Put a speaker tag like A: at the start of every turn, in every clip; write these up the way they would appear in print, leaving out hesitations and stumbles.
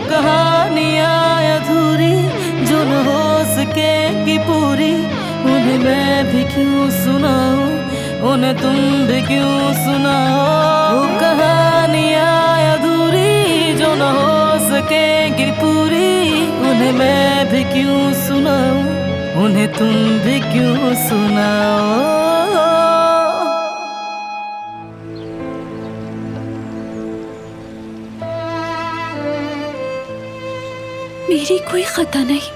A: कहानियाँ अधूरी जो न हो सकेगी पूरी, उन्हें मैं भी क्यों सुनाऊं, उन्हें तुम भी क्यों सुनाओ। वो कहानियाँ अधूरी जो न हो सकेगी पूरी, उन्हें मैं भी क्यों सुनाऊं, उन्हें तुम भी क्यों सुनाओ।
B: मेरी कोई खता नहीं,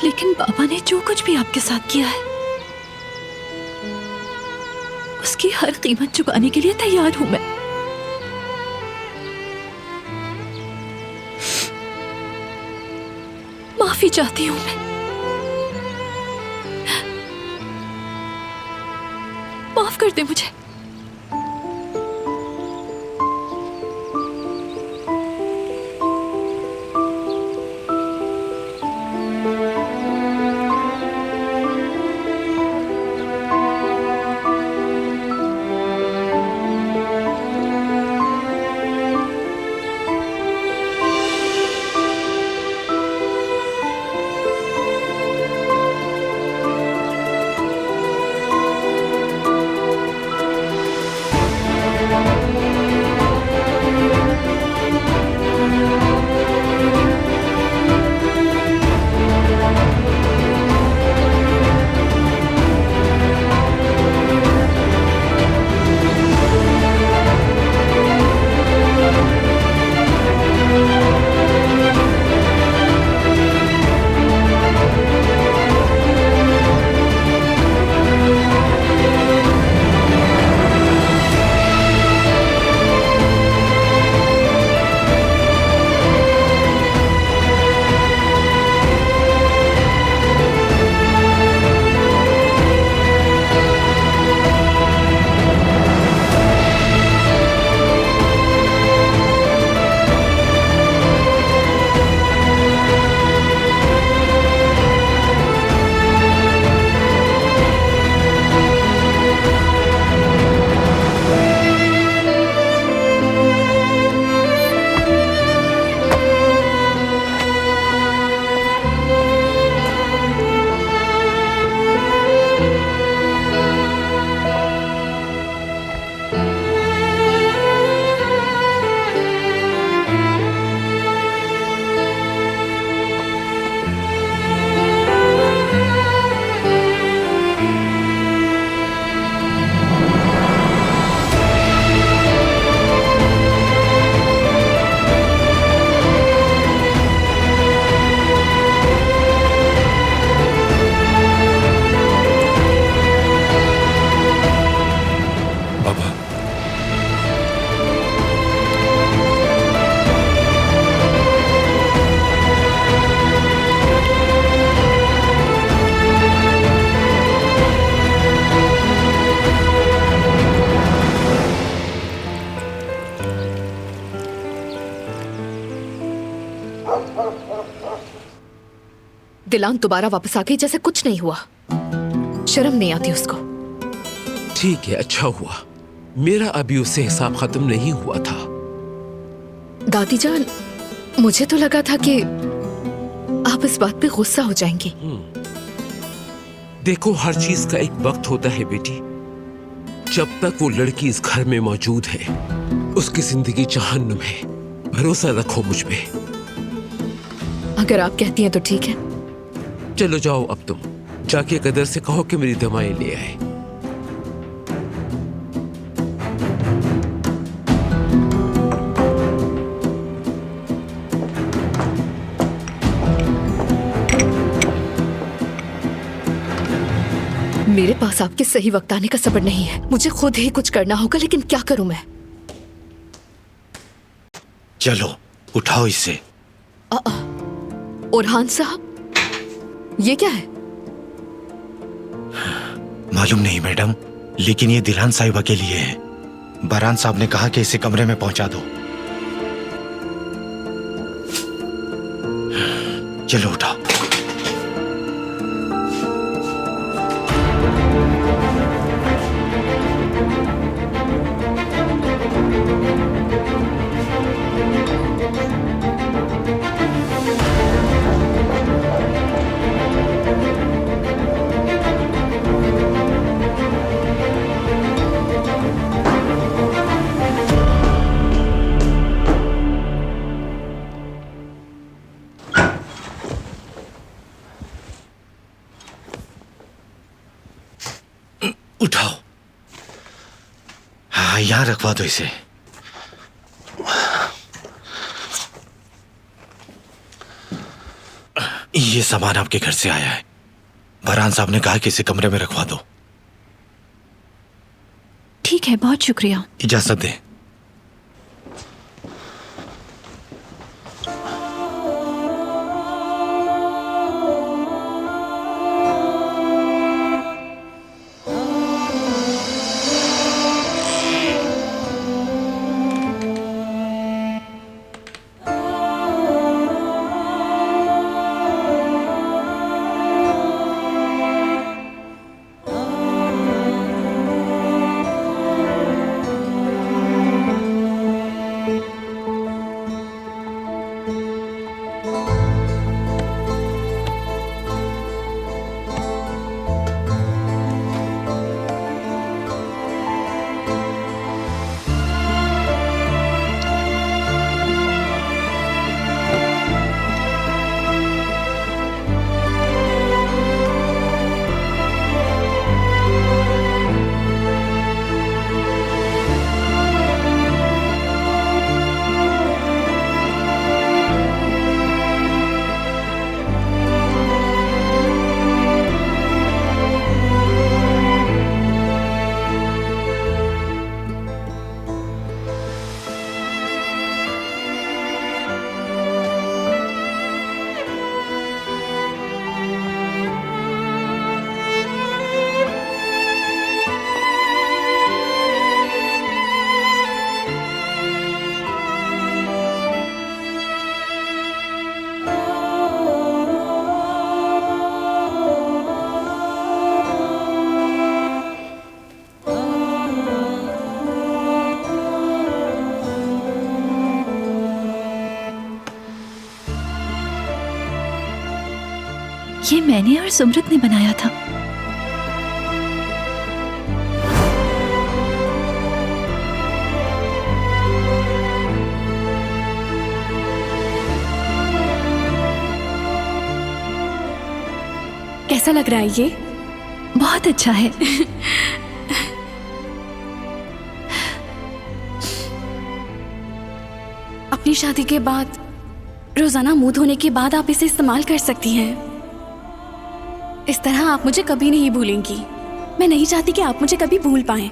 B: लेकिन बाबा ने जो कुछ भी आपके साथ किया है उसकी हर कीमत चुकाने के लिए तैयार हूं मैं। माफी चाहती हूं मैं, माफ कर दे मुझे।
C: दिलान दोबारा वापस आ गई जैसे कुछ नहीं हुआ। शर्म नहीं आती उसको।
D: ठीक है, अच्छा हुआ। मेरा अभी उससे हिसाब खत्म नहीं हुआ था।
C: दादी जान, मुझे तो लगा था कि आप इस बात पे गुस्सा हो जाएंगी।
D: देखो, हर चीज का एक वक्त होता है बेटी। जब तक वो लड़की इस घर में मौजूद है, उसकी जिंदगी जहन्नुम है। भरोसा रखो मुझ पे।
C: अगर आप कहती हैं तो ठीक है।
D: चलो जाओ, अब तुम जाके कदर से कहो कि मेरी दवाएं ले आए।
C: मेरे पास आपके सही वक्त आने का सब्र नहीं है। मुझे खुद ही कुछ करना होगा, लेकिन क्या करूं मैं?
E: चलो उठाओ इसे।
C: ओरहान साहब, ये क्या है?
E: मालूम नहीं मैडम, लेकिन ये दिलान साहिबा के लिए है। बरान साहब ने कहा कि इसे कमरे में पहुंचा दो। चलो उठाओ। यहाँ रखवा दो इसे। ये सामान आपके घर से आया है। बरहान साहब ने कहा कि इसे कमरे में रखवा दो।
B: ठीक है, बहुत शुक्रिया।
E: इजाजत दें।
B: ये मैंने और सुमरत ने बनाया था।
F: कैसा लग रहा है ये?
B: बहुत अच्छा है।
F: अपनी शादी के बाद रोजाना मुंह धोने के बाद आप इसे इस्तेमाल कर सकती हैं। इस तरह आप मुझे कभी नहीं भूलेंगी। मैं नहीं चाहती कि आप मुझे कभी भूल पाएं।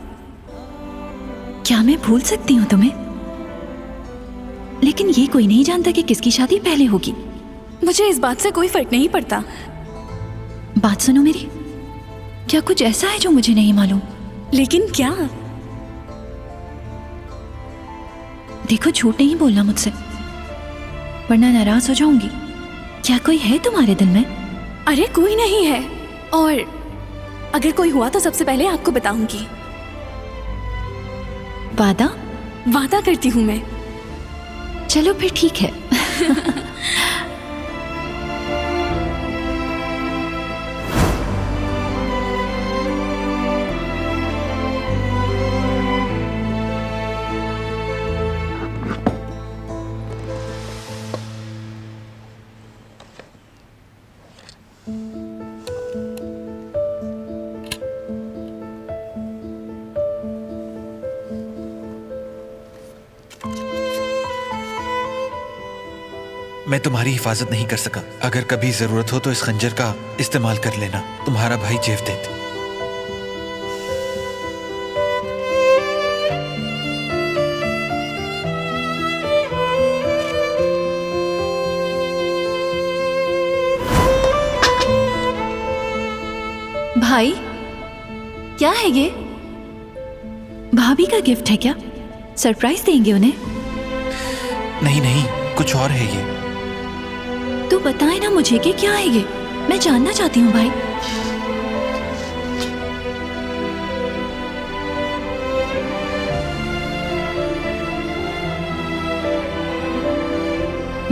B: क्या मैं भूल सकती हूँ तुम्हें? लेकिन ये कोई नहीं जानता कि किसकी शादी पहले होगी।
F: मुझे इस बात से कोई फर्क नहीं पड़ता।
B: बात सुनो मेरी, क्या कुछ ऐसा है जो मुझे नहीं मालूम?
F: लेकिन क्या?
B: देखो, झूठ नहीं बोलना मुझसे, वरना नाराज हो जाऊंगी। क्या कोई है तुम्हारे दिल में?
F: अरे कोई नहीं है, और अगर कोई हुआ तो सबसे पहले आपको बताऊंगी।
B: वादा?
F: वादा करती हूँ मैं।
B: चलो फिर ठीक है।
G: मैं तुम्हारी हिफाजत नहीं कर सका। अगर कभी जरूरत हो तो इस खंजर का इस्तेमाल कर लेना। तुम्हारा भाई जेवदेत।
B: भाई, क्या है ये? भाभी का गिफ्ट है क्या? सरप्राइज देंगे उन्हें?
G: नहीं नहीं, कुछ और है ये।
B: तो बताए ना मुझे कि क्या है ये, मैं जानना चाहती हूँ भाई।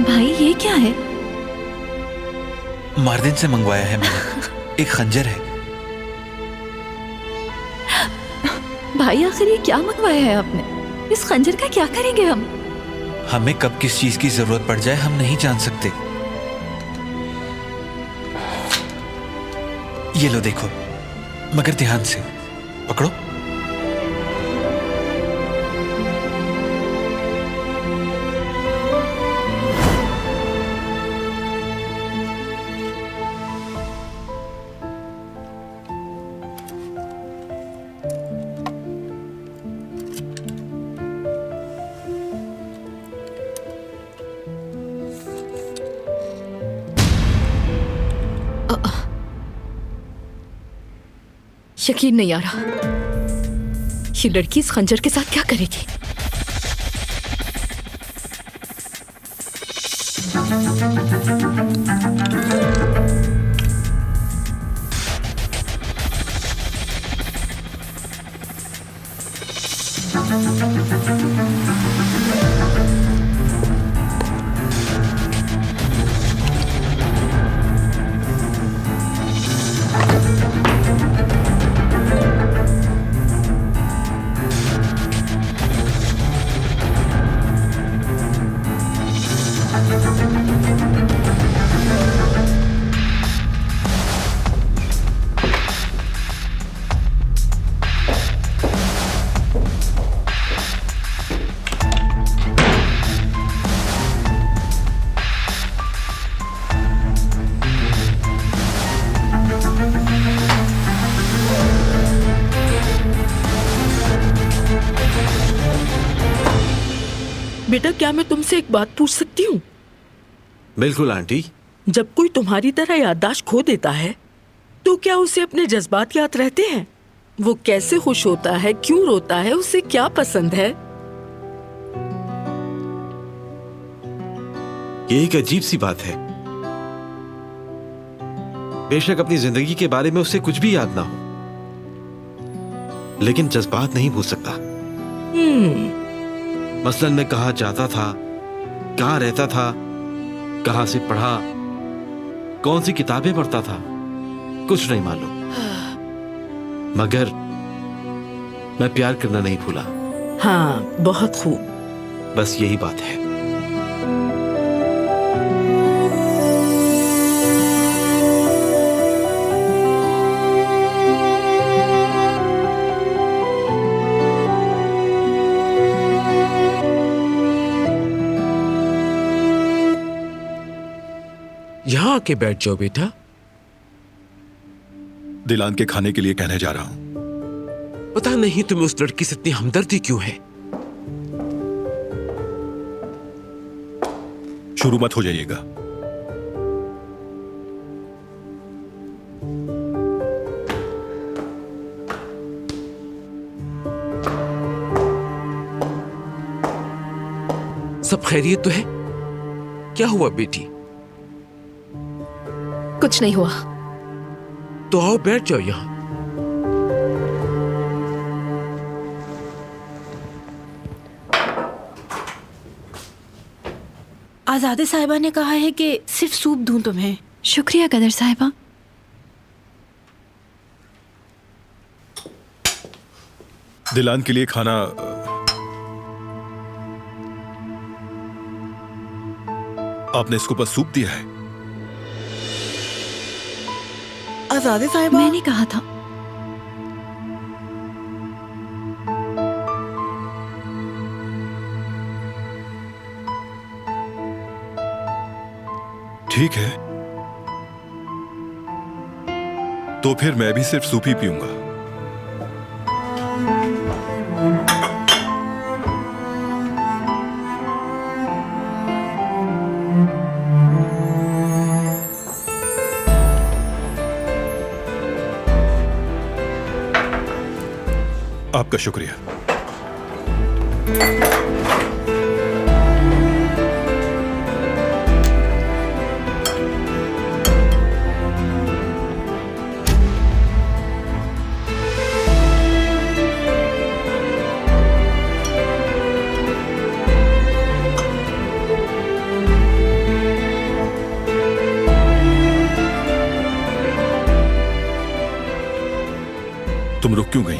B: भाई ये क्या है?
G: मार्दिन से मंगवाया है मैंने। एक खंजर है।
B: भाई आखिर ये क्या मंगवाया है आपने? इस खंजर का क्या करेंगे हम?
G: हमें कब किस चीज की जरूरत पड़ जाए हम नहीं जान सकते। ये लो देखो, मगर ध्यान से पकड़ो।
C: यकीन नहीं आ रहा, ये लड़की इस खंजर के साथ क्या करेगी?
H: बेटा, क्या मैं तुमसे एक बात पूछ सकती हूँ?
I: बिल्कुल आंटी।
H: जब कोई तुम्हारी तरह याददाश्त खो देता है तो क्या उसे अपने जज्बात याद रहते हैं? वो कैसे खुश होता है, क्यों रोता है, उसे क्या पसंद है?
I: ये एक अजीब सी बात है। बेशक अपनी जिंदगी के बारे में उसे कुछ भी याद ना हो, लेकिन जज्बात नहीं भूल सकता। मसलन मैं कहाँ जाता था, कहाँ रहता था, कहाँ से पढ़ा, कौन सी किताबें पढ़ता था, कुछ नहीं मालूम। मगर मैं प्यार करना नहीं भूला।
H: हाँ, बहुत खूब।
I: बस यही बात है।
D: यहां आके बैठ जाओ बेटा।
J: दिलान के खाने के लिए कहने जा रहा हूं।
D: पता नहीं तुम्हें उस लड़की से इतनी हमदर्दी क्यों है।
J: शुरू मत हो जाइएगा।
D: सब खैरियत तो है? क्या हुआ बेटी?
C: कुछ नहीं हुआ।
D: तो आओ बैठ जाओ यहां।
A: आजादी साहिबा ने कहा है कि सिर्फ सूप दूं तुम्हें।
B: शुक्रिया कदर साहिबा।
J: दिलान के लिए खाना आपने इसको बस सूप दिया है?
A: आजादी साहिबा,
B: मैंने कहा था।
J: ठीक है, तो फिर मैं भी सिर्फ सूप ही पीऊंगा। आपका शुक्रिया। तुम रुक क्यों गई?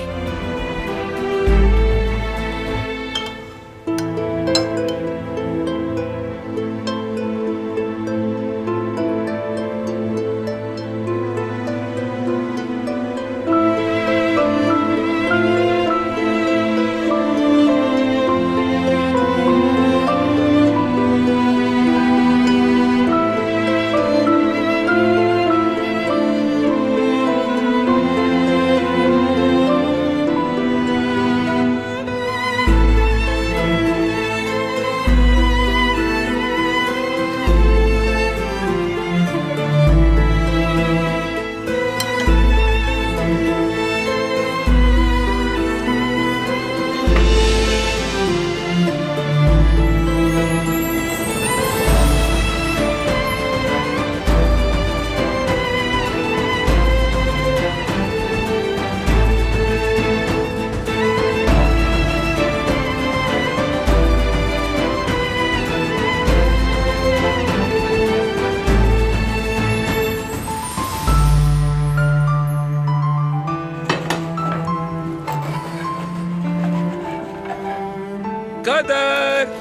D: मदर!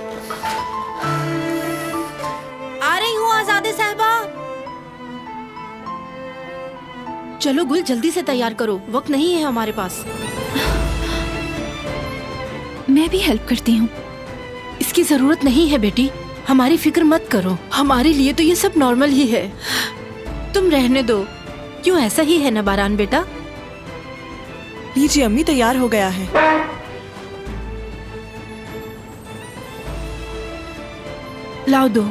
A: आ रही हूँ आजादे साहिबा। चलो गुल, जल्दी से तैयार करो, वक्त नहीं है हमारे पास।
B: मैं भी हेल्प करती हूँ।
A: इसकी जरूरत नहीं है बेटी, हमारी फिक्र मत करो, हमारे लिए तो ये सब नॉर्मल ही है। तुम रहने दो। क्यों, ऐसा ही है ना बारान बेटा?
K: लीजिए अम्मी, तैयार हो गया है।
A: लाओ दो।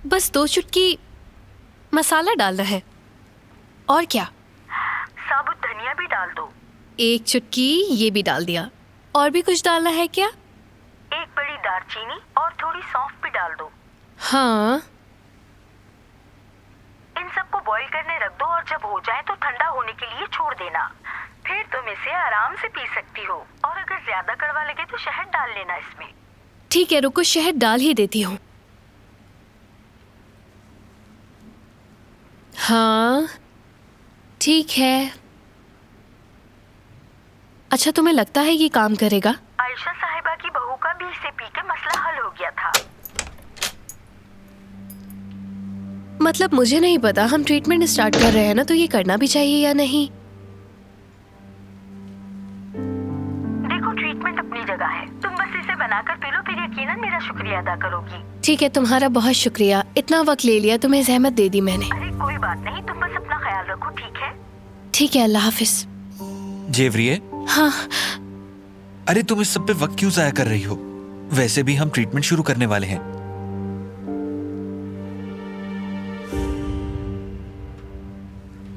F: बस 2 चुटकी मसाला डालना है। और क्या?
A: साबुत धनिया भी डाल दो।
F: 1 चुटकी ये भी डाल दिया। और भी कुछ डालना है क्या?
A: 1 बड़ी दालचीनी और थोड़ी सौंफ भी डाल दो।
F: हाँ।
A: इन सबको बॉईल करने रख दो और जब हो जाए तो ठंडा होने के लिए छोड़ देना। फिर तुम इसे आराम से पी सकती हो। और अगर ज्यादा कड़वा लगे तो शहद डाल लेना इसमें।
F: ठीक है, रुको, शहद डाल ही देती हूँ। हाँ ठीक है। अच्छा, तुम्हें लगता है ये काम करेगा?
A: आयशा साहिबा की बहू का भी इसे पी के मसला हल हो गया था।
F: मतलब मुझे नहीं पता, हम ट्रीटमेंट स्टार्ट कर रहे हैं ना, तो ये करना भी चाहिए या नहीं?
A: देखो, ट्रीटमेंट अपनी जगह है, तुम बस इसे बनाकर पी लो, फिर यकीनन मेरा शुक्रिया अदा करोगी।
F: ठीक है, तुम्हारा बहुत शुक्रिया, इतना वक्त ले लिया, तुम्हें जहमत दे दी मैंने।
A: अरे कोई बात नहीं, तुम बस अपना ख्याल रखो, ठीक है?
F: ठीक है, अल्लाह हाफिज।
G: जेवरिए,
F: हाँ।
G: अरे तुम इस सब पे वक्त क्यों जाया कर रही हो? वैसे भी हम ट्रीटमेंट शुरू करने वाले हैं।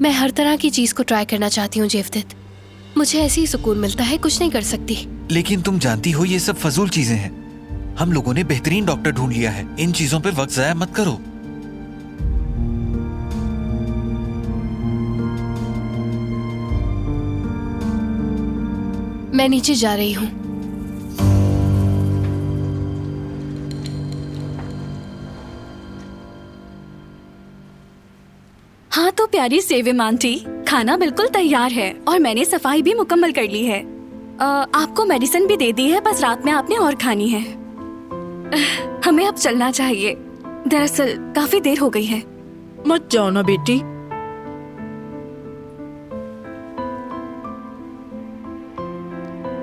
F: मैं हर तरह की चीज को ट्राई करना चाहती हूँ जेवदत। मुझे ऐसे ही सुकून मिलता है, कुछ नहीं कर सकती।
G: लेकिन तुम जानती हो ये सब फजूल चीजें हैं। हम लोगों ने बेहतरीन डॉक्टर ढूंढ लिया है, इन चीजों पे वक्त जाया मत करो।
F: मैं नीचे जा रही हूँ। हाँ तो प्यारी सेविम आंटी, खाना बिल्कुल तैयार है और मैंने सफाई भी मुकम्मल कर ली है। आपको मेडिसिन भी दे दी है, बस रात में आपने और खानी है। हमें अब चलना चाहिए, दरअसल काफी देर हो गई है।
H: मत जाओ ना बेटी।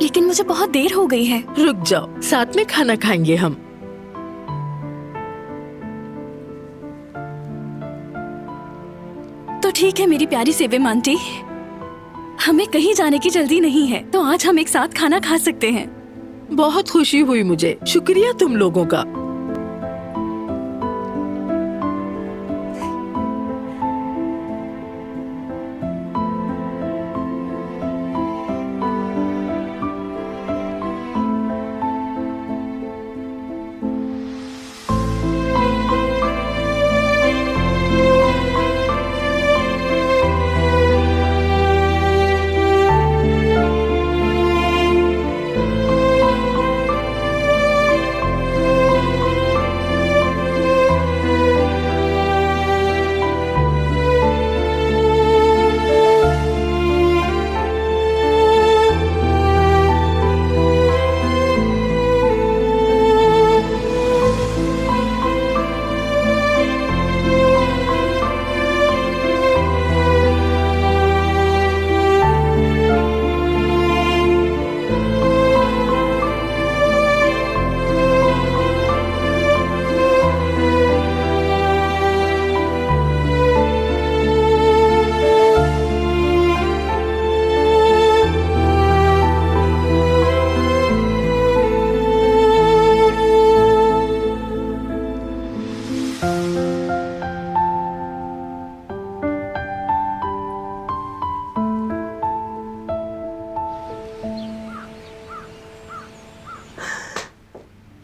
F: लेकिन मुझे बहुत देर हो गई है।
H: रुक जाओ, साथ में खाना खाएंगे हम।
F: तो ठीक है मेरी प्यारी सेविम आंटी, हमें कहीं जाने की जल्दी नहीं है, तो आज हम एक साथ खाना खा सकते हैं।
H: बहुत खुशी हुई मुझे, शुक्रिया तुम लोगों का।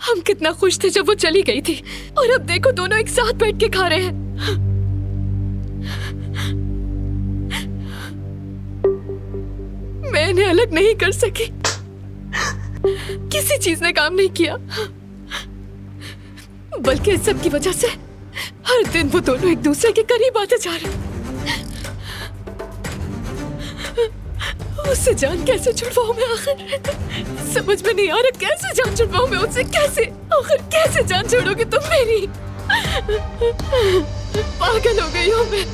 C: हम कितना खुश थे जब वो चली गई थी, और अब देखो दोनों एक साथ बैठ के खा रहे हैं। मैं इन्हें अलग नहीं कर सकी। किसी चीज ने काम नहीं किया, बल्कि इस सब की वजह से हर दिन वो दोनों एक दूसरे के करीब आते जा रहे। उससे जान कैसे छुड़वाऊं मैं आखिर? समझ में नहीं आ रहा कैसे जान छुड़वाऊं मैं उससे, कैसे? आखिर कैसे जान छोड़ोगे तुम मेरी? पागल हो गई हूं मैं।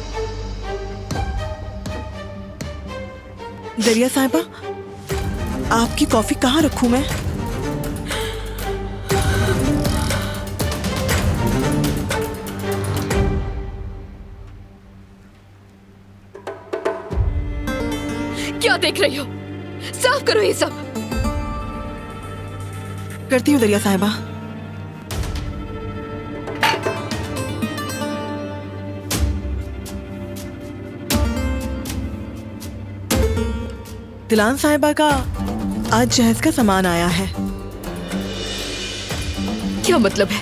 K: दरिया साहिबा, आपकी कॉफी कहाँ रखूं मैं?
C: क्या देख रही हो? साफ करो ये सब।
K: करती हूँ दरिया साहिबा। दिलान साहिबा का आज जहेज का सामान आया है।
C: क्या मतलब है?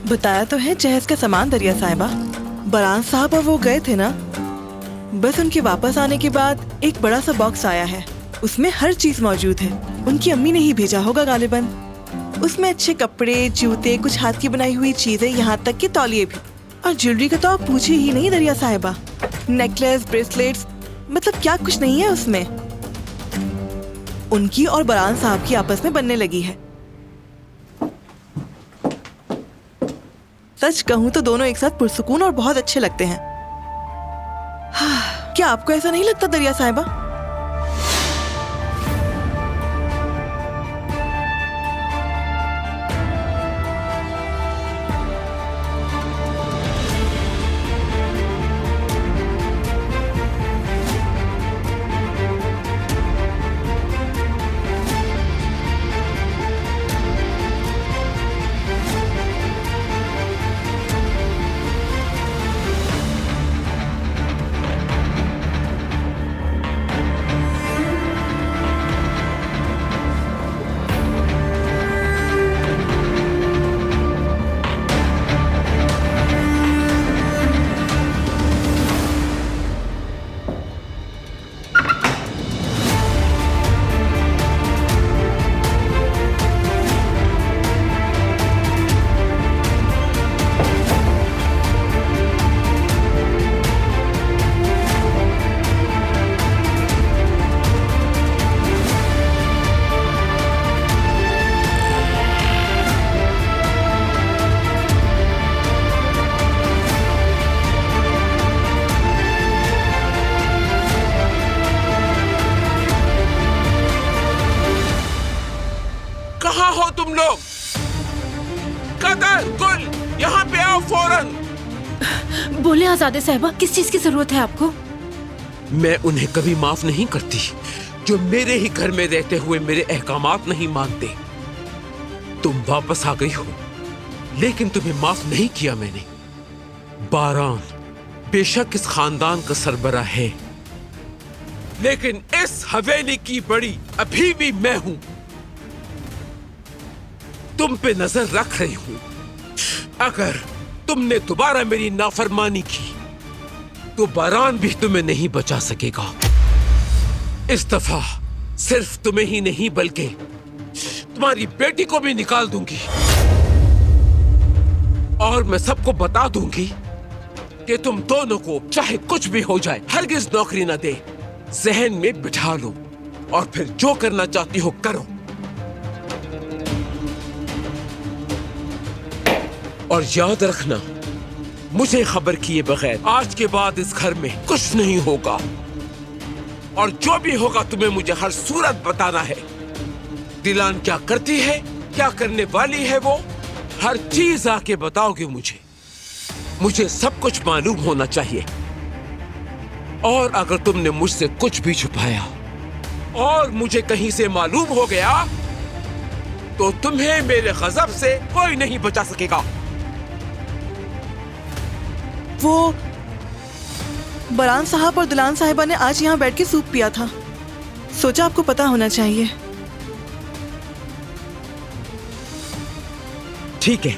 K: बताया तो है जहेज का सामान दरिया साहिबा। बरान साहब और वो गए थे ना, बस उनके वापस आने के बाद एक बड़ा सा बॉक्स आया है। उसमें हर चीज मौजूद है। उनकी अम्मी ने ही भेजा होगा गालिबन। उसमें अच्छे कपड़े, जूते, कुछ हाथ की बनाई हुई चीजें, यहाँ तक कि तौलिए भी। और ज्वेलरी का तो आप पूछे ही नहीं दरिया साहिबा। नेकलेस, ब्रेसलेट्स, मतलब क्या कुछ नहीं है उसमें। उनकी और बरान साहब की आपस में बनने लगी है। सच कहूँ तो दोनों एक साथ पुरसुकून और बहुत अच्छे लगते हैं। क्या आपको ऐसा नहीं लगता दरिया साहिबा?
D: कहाँ हो तुम लोग? कदर, गुल, यहाँ पे आओ फौरन।
A: बोले आजादे साहिबा, किस चीज की जरूरत है आपको?
D: मैं उन्हें कभी माफ नहीं करती जो मेरे ही घर में रहते हुए मेरे अहकामात नहीं मानते। तुम वापस आ गई हो, लेकिन तुम्हें माफ नहीं किया मैंने। बारान बेशक इस खानदान का सरबरा है, लेकिन इस हवेली की बड़ी अभी भी मैं हूं। तुम पे नजर रख रही हूं। अगर तुमने दोबारा मेरी नाफरमानी की तो बारान भी तुम्हें नहीं बचा सकेगा। इस दफा सिर्फ तुम्हें ही नहीं बल्कि तुम्हारी बेटी को भी निकाल दूंगी। और मैं सबको बता दूंगी कि तुम दोनों को चाहे कुछ भी हो जाए हरगिज नौकरी न दे। जहन में बिठा लो और फिर जो करना चाहती हो करो। और याद रखना, मुझे खबर किए बगैर आज के बाद इस घर में कुछ नहीं होगा। और जो भी होगा तुम्हें मुझे हर सूरत बताना है। दिलान क्या करती है, क्या करने वाली है, वो हर चीज आके बताओगे मुझे। मुझे सब कुछ मालूम होना चाहिए। और अगर तुमने मुझसे कुछ भी छुपाया और मुझे कहीं से मालूम हो गया तो तुम्हें मेरे गजब से कोई नहीं बचा सकेगा।
K: वो बरान साहब और दिलान साहिबा ने आज यहाँ बैठ के सूप पिया था। सोचा आपको पता होना चाहिए।
D: ठीक है,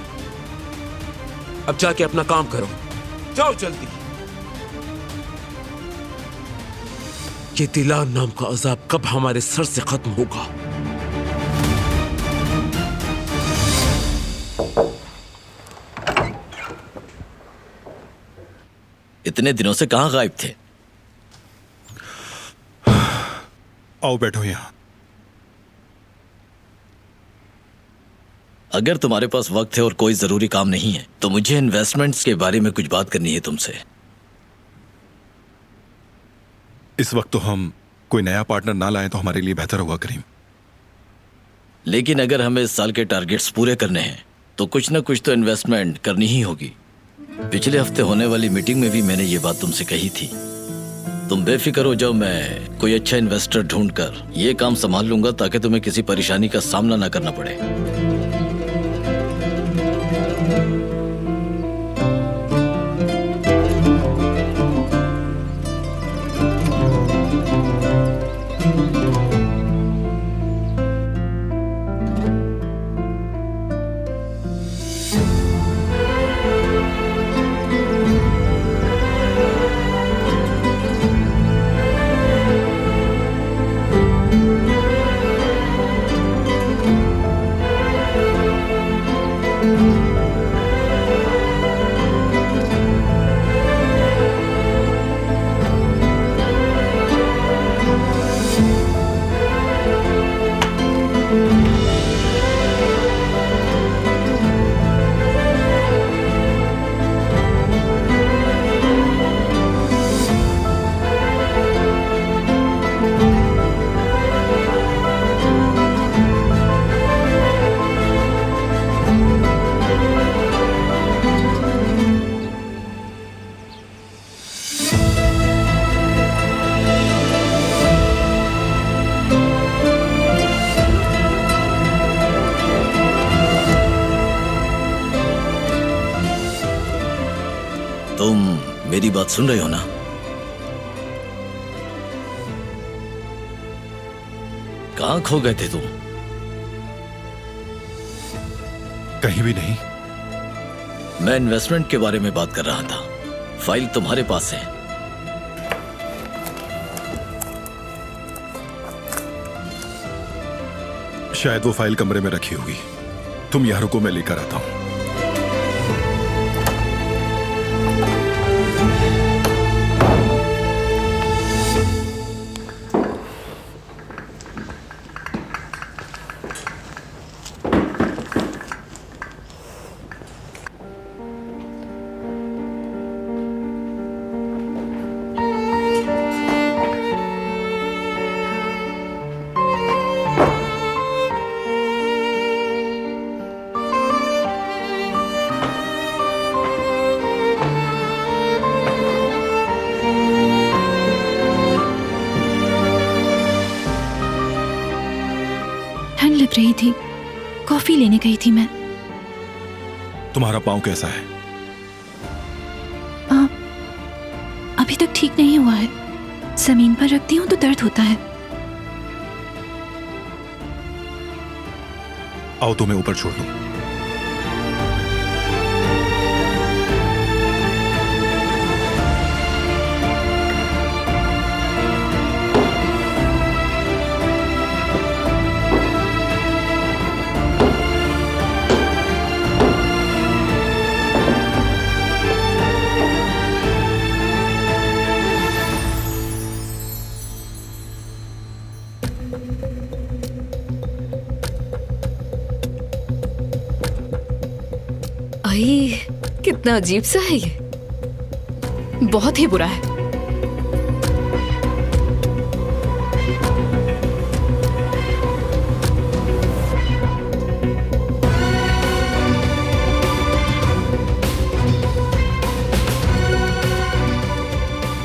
D: अब जाके अपना काम करो। जाओ जल्दी। ये दिलान नाम का अजाब कब हमारे सर से खत्म होगा?
L: इतने दिनों से कहां गायब थे?
J: आओ बैठो यहाँ।
L: अगर तुम्हारे पास वक्त है और कोई जरूरी काम नहीं है तो मुझे इन्वेस्टमेंट्स के बारे में कुछ बात करनी है तुमसे।
J: इस वक्त तो हम कोई नया पार्टनर ना लाएं तो हमारे लिए बेहतर होगा करीम।
L: लेकिन अगर हमें इस साल के टारगेट्स पूरे करने हैं तो कुछ ना कुछ तो इन्वेस्टमेंट करनी ही होगी। पिछले हफ्ते होने वाली मीटिंग में भी मैंने ये बात तुमसे कही थी। तुम बेफिक्र हो जाओ, मैं कोई अच्छा इन्वेस्टर ढूंढकर ये काम संभाल लूंगा ताकि तुम्हें किसी परेशानी का सामना ना करना पड़े। तुम मेरी बात सुन रहे हो ना? कहां खो गए थे तुम?
J: कहीं भी नहीं।
L: मैं इन्वेस्टमेंट के बारे में बात कर रहा था। फाइल तुम्हारे पास है।
J: शायद वो फाइल कमरे में रखी होगी। तुम यहाँ रुको, मैं लेकर आता हूं।
B: लग रही थी, कॉफी लेने गई थी मैं।
J: तुम्हारा पाँव कैसा है?
B: अभी तक ठीक नहीं हुआ है। जमीन पर रखती हूँ तो दर्द होता है।
J: आओ तुम्हें ऊपर छोड़ दूं।
C: आई, कितना अजीब सा है ये। बहुत ही बुरा है।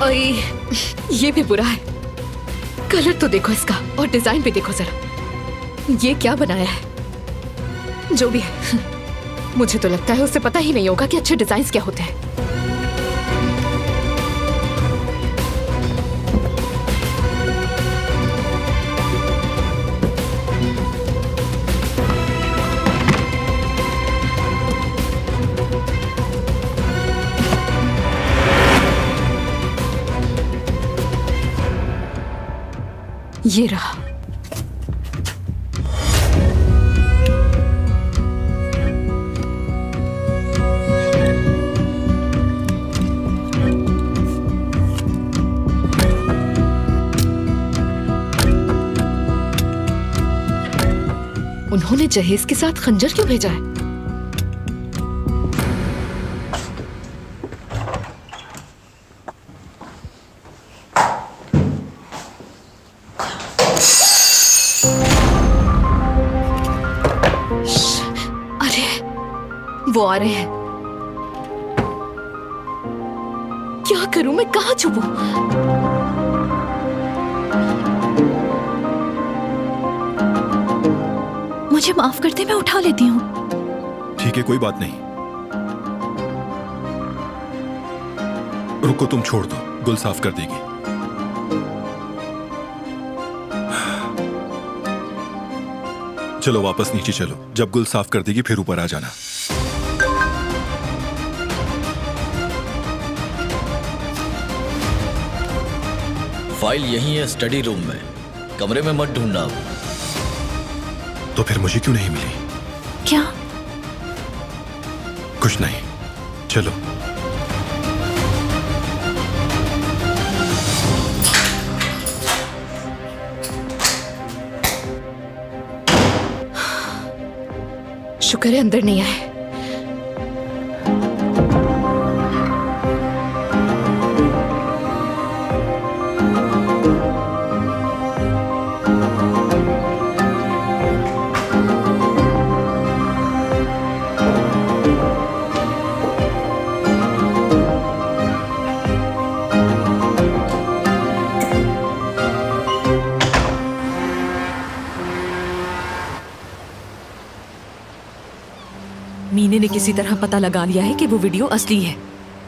C: आई, ये भी बुरा है। कलर तो देखो इसका और डिजाइन भी देखो जरा। ये क्या बनाया है? जो भी है, मुझे तो लगता है उसे पता ही नहीं होगा कि अच्छे डिजाइन्स क्या होते हैं। ये रहा। उन्होंने जहेज के साथ खंजर क्यों भेजा है? अरे वो आ रहे हैं। क्या करूं मैं, कहां छुपूं?
B: मुझे माफ करते, मैं उठा लेती हूँ।
J: ठीक है, कोई बात नहीं। रुको, तुम छोड़ दो, गुल साफ कर देगी। चलो वापस नीचे चलो, जब गुल साफ कर देगी फिर ऊपर आ जाना।
L: फाइल यहीं है, स्टडी रूम में। कमरे में मत ढूंढना।
J: तो फिर मुझे क्यों नहीं मिली?
B: क्या?
J: कुछ नहीं, चलो।
C: शुक्र है अंदर नहीं आए। मीने ने किसी तरह पता लगा लिया है कि वो वीडियो असली है।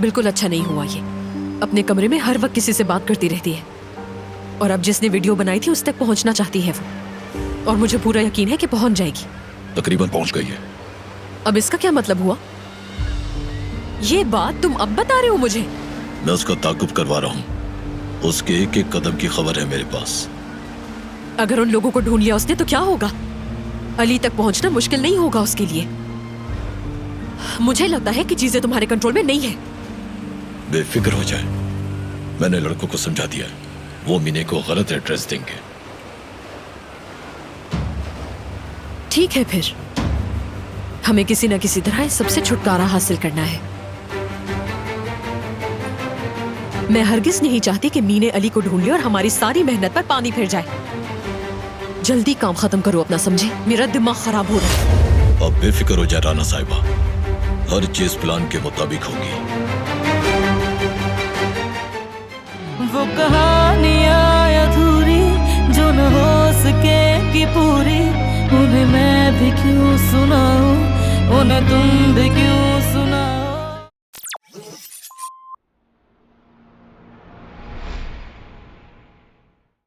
C: बिल्कुल अच्छा नहीं हुआ ये। अपने कमरे में हर वक्त किसी से बात करती रहती है और अब जिसने वीडियो बनाई थी उस तक पहुंचना चाहती है वो, और मुझे पूरा यकीन है कि पहुंच जाएगी।
L: तकरीबन पहुंच गई है।
C: अब इसका क्या मतलब हुआ? ये बात तुम अब बता रहे हो मुझे?
L: मैं उसका ताकुब करवा रहा हूँ। उसके एक एक कदम की खबर है मेरे पास।
C: अगर उन लोगों को ढूंढ लिया उसने तो क्या होगा? अली तक पहुंचना मुश्किल नहीं होगा उसके लिए। मुझे लगता है कि चीजें तुम्हारे कंट्रोल में नहीं है।
L: बेफिक्र हो जाए, मैंने लड़कों को समझा दिया, वो मीने को गलत एड्रेस देंगे।
C: ठीक है, फिर हमें किसी न किसी तरह इस सबसे छुटकारा हासिल करना है। मैं हरगिज नहीं चाहती कि मीने अली को ढूंढ ले और हमारी सारी मेहनत पर पानी फिर जाए। जल्दी काम खत्म करो अपना, समझे? मेरा दिमाग खराब हो रहा है।
L: अब बेफिक्र हो जाए राना साहिबा, हर चीज प्लान के मुताबिक होगी।
A: वो कहानियाँ अधूरी जो न हो सके कि पूरी, उन्हें मैं भी क्यों सुनाऊं, उन्हें तुम भी क्यों